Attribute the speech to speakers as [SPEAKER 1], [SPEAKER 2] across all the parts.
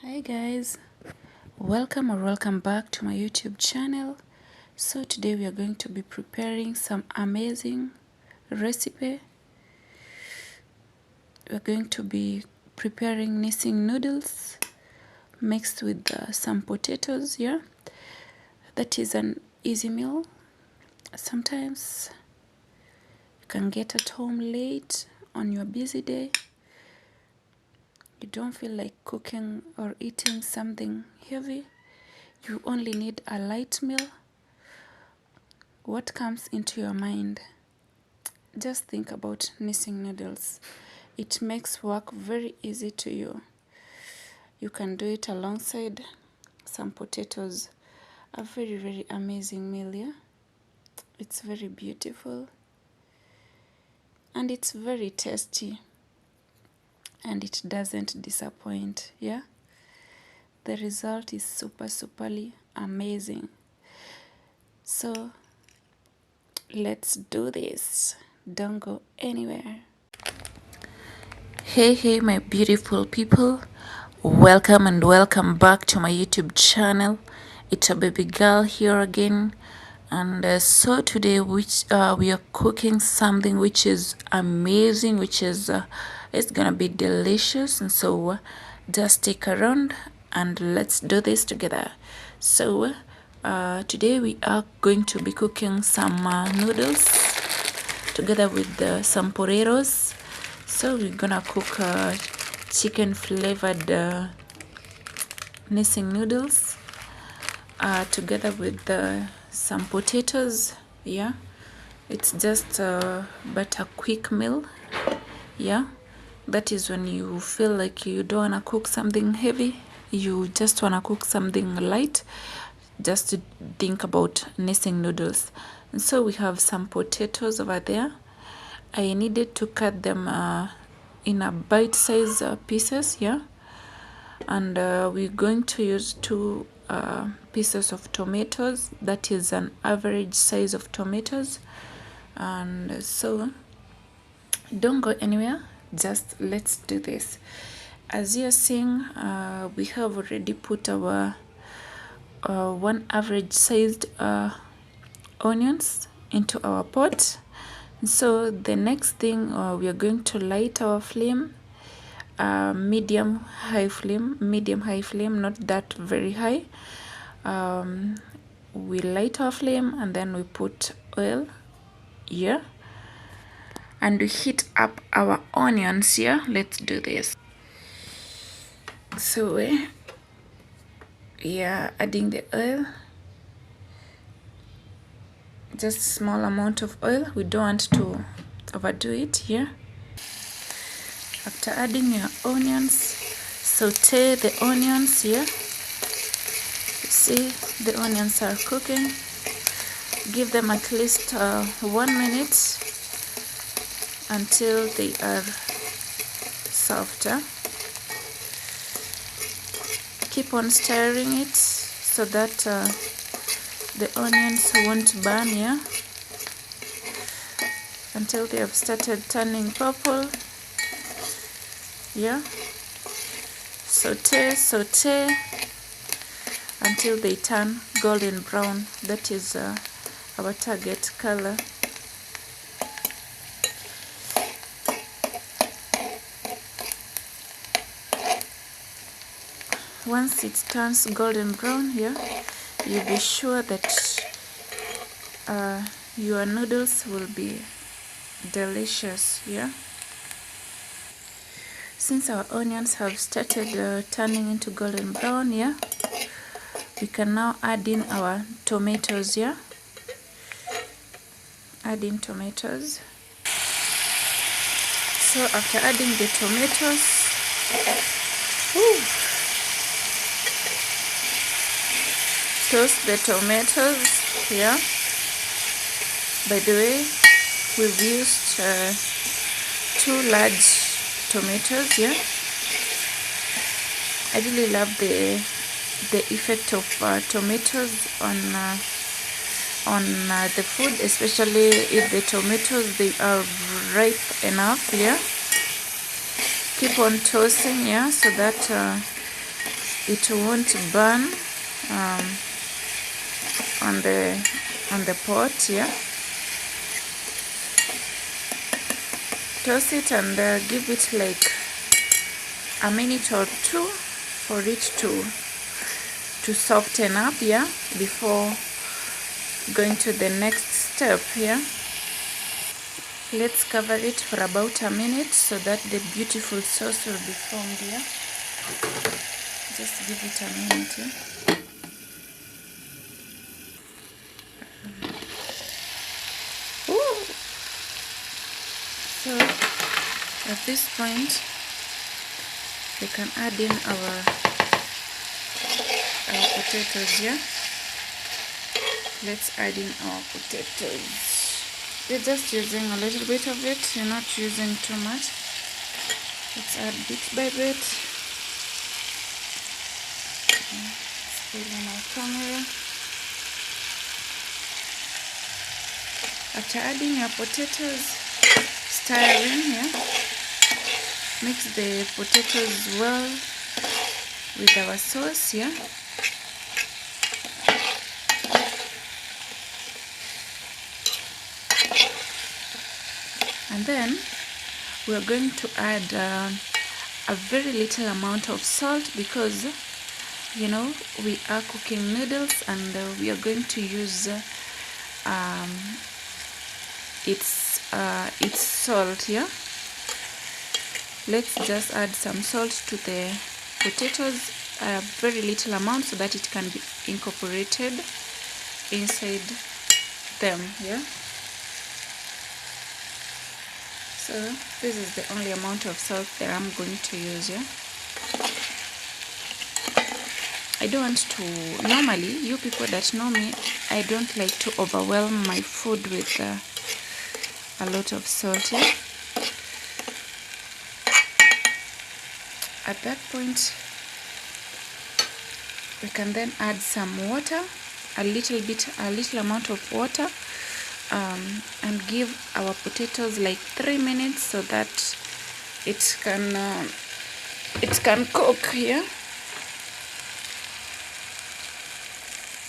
[SPEAKER 1] Hi guys, welcome back to my YouTube channel. So today we are going to be preparing some amazing recipe. We are going to be preparing missing noodles mixed with some potatoes. That is an easy meal. Sometimes you can get at home late on your busy day. You don't feel like cooking or eating something heavy. You only need a light meal. What comes into your mind? Just think about missing noodles. It makes work very easy to you. You can do it alongside some potatoes. A very amazing meal, yeah? It's very beautiful and it's very tasty and it doesn't disappoint, yeah? The result is superly amazing. So let's do this. Don't go anywhere. Hey my beautiful people, welcome back to my YouTube channel. It's a baby girl here again, and so today we are cooking something which is amazing, which is it's gonna be delicious. And so just stick around and let's do this together. So today we are going to be cooking some noodles together with some potatoes. So we're gonna cook chicken flavored missing noodles together with some potatoes. Yeah, it's just but a quick meal. Yeah, that is when you feel like you don't wanna cook something heavy, you just wanna cook something light. Just to think about missing noodles. And so we have some potatoes over there. I needed to cut them in a bite-sized pieces, yeah. And we're going to use two pieces of tomatoes. That is an average size of tomatoes. And so don't go anywhere. Just let's do this. As you're seeing, we have already put our one average sized onions into our pot. So the next thing, we are going to light our flame, medium high flame, not that very high. We light our flame and then we put oil here and we heat up our onions here. Let's do this. So we are adding the oil, just small amount of oil. We don't want to overdo it here. After adding your onions, saute the onions here. See, the onions are cooking. Give them at least 1 minute until they are softer. Keep on stirring it so that the onions won't burn here until they have started turning purple. Yeah, saute until they turn golden brown. That is our target color. Once it turns golden brown here, you'll be sure that your noodles will be delicious. Yeah, since our onions have started turning into golden brown, yeah, we can now add in our tomatoes. Yeah, add in tomatoes. So after adding the tomatoes, toast the tomatoes here. By the way, we've used 2 large tomatoes here. I really love the effect of tomatoes on the food, especially if the tomatoes they are ripe enough. Yeah, keep on toasting, yeah, so that it won't burn on the pot. Yeah, toss it and give it like a minute or two for it to soften up, yeah, before going to the next step. Yeah, let's cover it for about a minute so that the beautiful sauce will be formed. Yeah, just give it a minute. Yeah? Ooh. So at this point we can add in our potatoes. Yeah, let's add in our potatoes. We're just using a little bit of it, you're not using too much. Let's add bit by bit. Spilling our camera. After adding your potatoes, stir in here. Mix the potatoes well with our sauce. Yeah. And then we're going to add a very little amount of salt, because you know we are cooking noodles and we are going to use its salt. Yeah, let's just add some salt to the potatoes, a very little amount, so that it can be incorporated inside them. Yeah, so this is the only amount of salt that I'm going to use. Yeah, I don't want to, normally you people that know me, I don't like to overwhelm my food with a lot of salt. Yeah? At that point we can then add some water, a little amount of water, and give our potatoes like 3 minutes so that it can cook. Yeah,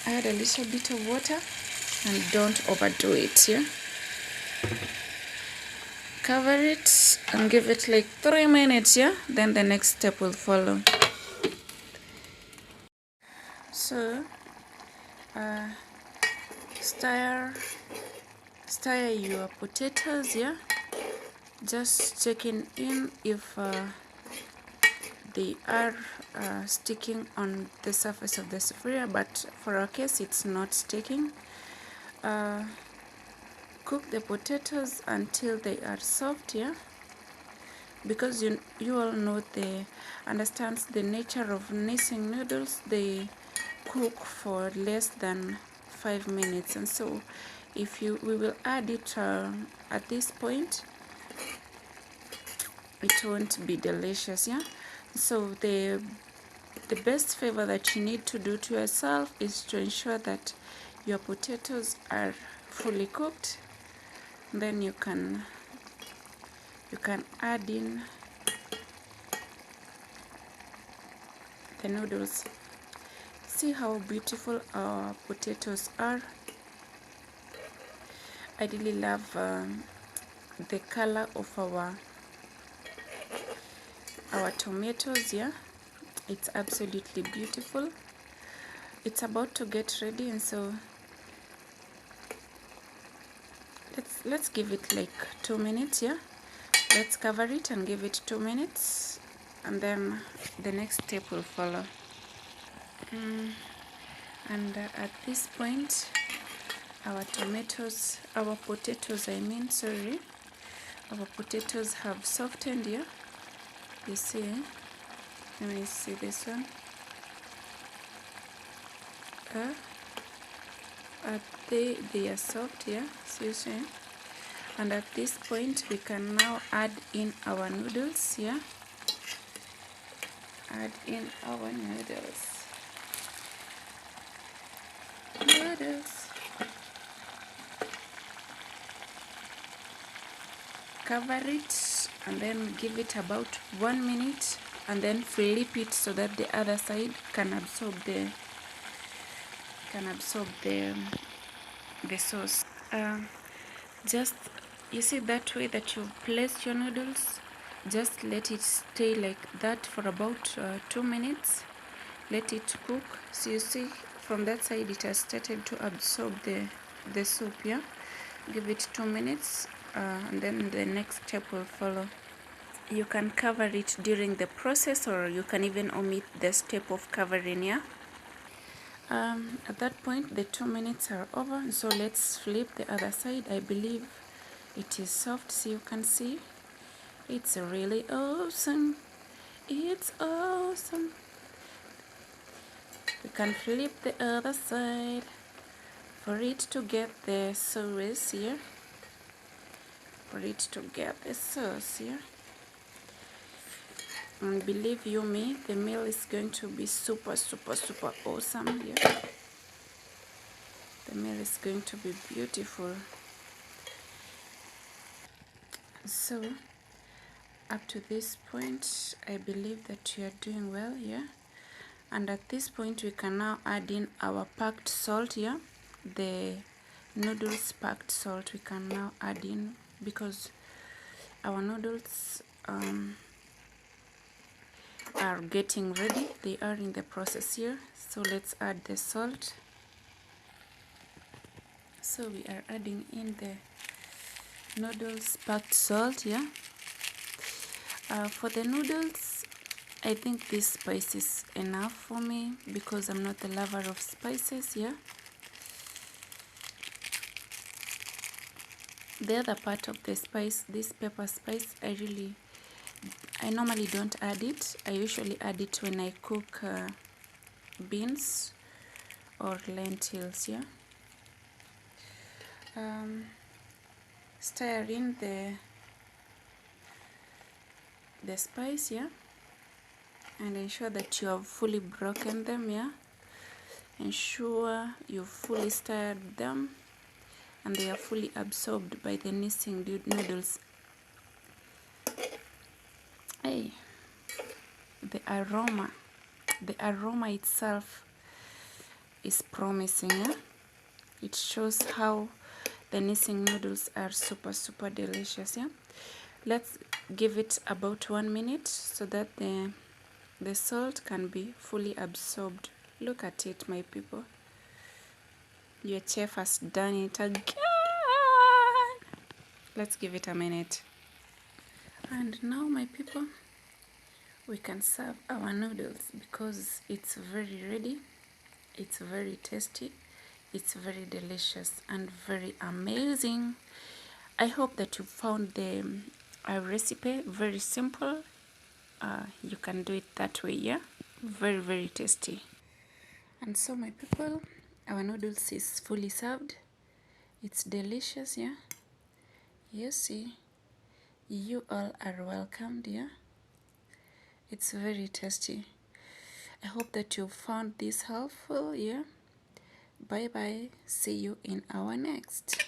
[SPEAKER 1] add a little bit of water and don't overdo it. Yeah, cover it and give it like 3 minutes. Yeah, then the next step will follow. So stir your potatoes. Yeah, just checking in if they are sticking on the surface of the sufuria, but for our case it's not sticking. Cook the potatoes until they are soft. Yeah, because you all know, understand the nature of Nissin noodles, they cook for less than 5 minutes, and so if we will add it at this point, it won't be delicious. Yeah, so the best favor that you need to do to yourself is to ensure that your potatoes are fully cooked. Then you can add in the noodles. See how beautiful our potatoes are. I really love the color of our tomatoes. Yeah, it's absolutely beautiful. It's about to get ready, and so let's give it like 2 minutes. Yeah, let's cover it and give it 2 minutes, and then the next step will follow. And at this point, our potatoes, our potatoes have softened. Yeah, you see, let me see this one. They are soft. Yeah, see. And at this point we can now add in our noodles. Yeah, add in our noodles. Cover it and then give it about 1 minute and then flip it so that the other side can absorb the sauce. Just, you see that way that you place your noodles, just let it stay like that for about 2 minutes. Let it cook. So you see from that side it has started to absorb the soup. Yeah, give it 2 minutes, and then the next step will follow. You can cover it during the process, or you can even omit the step of covering. Yeah. At that point the 2 minutes are over, so let's flip the other side. I believe it is soft, so you can see it's really awesome. It's awesome. We can flip the other side for it to get the sauce here. For it to get the sauce here. And believe you me, the meal is going to be super, super, super awesome here. The meal is going to be beautiful. So, up to this point, I believe that you are doing well here. And at this point, we can now add in our packed salt here. The noodles packed salt we can now add in, because our noodles are getting ready. They are in the process here. So let's add the salt. So we are adding in the noodles packed salt here. For the noodles, I think this spice is enough for me because I'm not a lover of spices here. The other part of the spice, this pepper spice, I normally don't add it. I usually add it when I cook beans or lentils. Yeah. Stir in the spice, yeah, and ensure that you have fully broken them. Yeah, ensure you've fully stirred them and they are fully absorbed by the missing noodles. Hey, the aroma itself is promising. Yeah? It shows how the missing noodles are super, super delicious. Yeah, let's give it about 1 minute so that the salt can be fully absorbed. Look at it, my people. Your chef has done it again. Let's give it a minute. And now, my people, we can serve our noodles because it's very ready. It's very tasty. It's very delicious and very amazing. I hope that you found the recipe very simple. You can do it that way, yeah? Very, very tasty. And so, my people, our noodles is fully served. It's delicious, yeah? You see, you all are welcomed, yeah? It's very tasty. I hope that you found this helpful, yeah? Bye bye. See you in our next.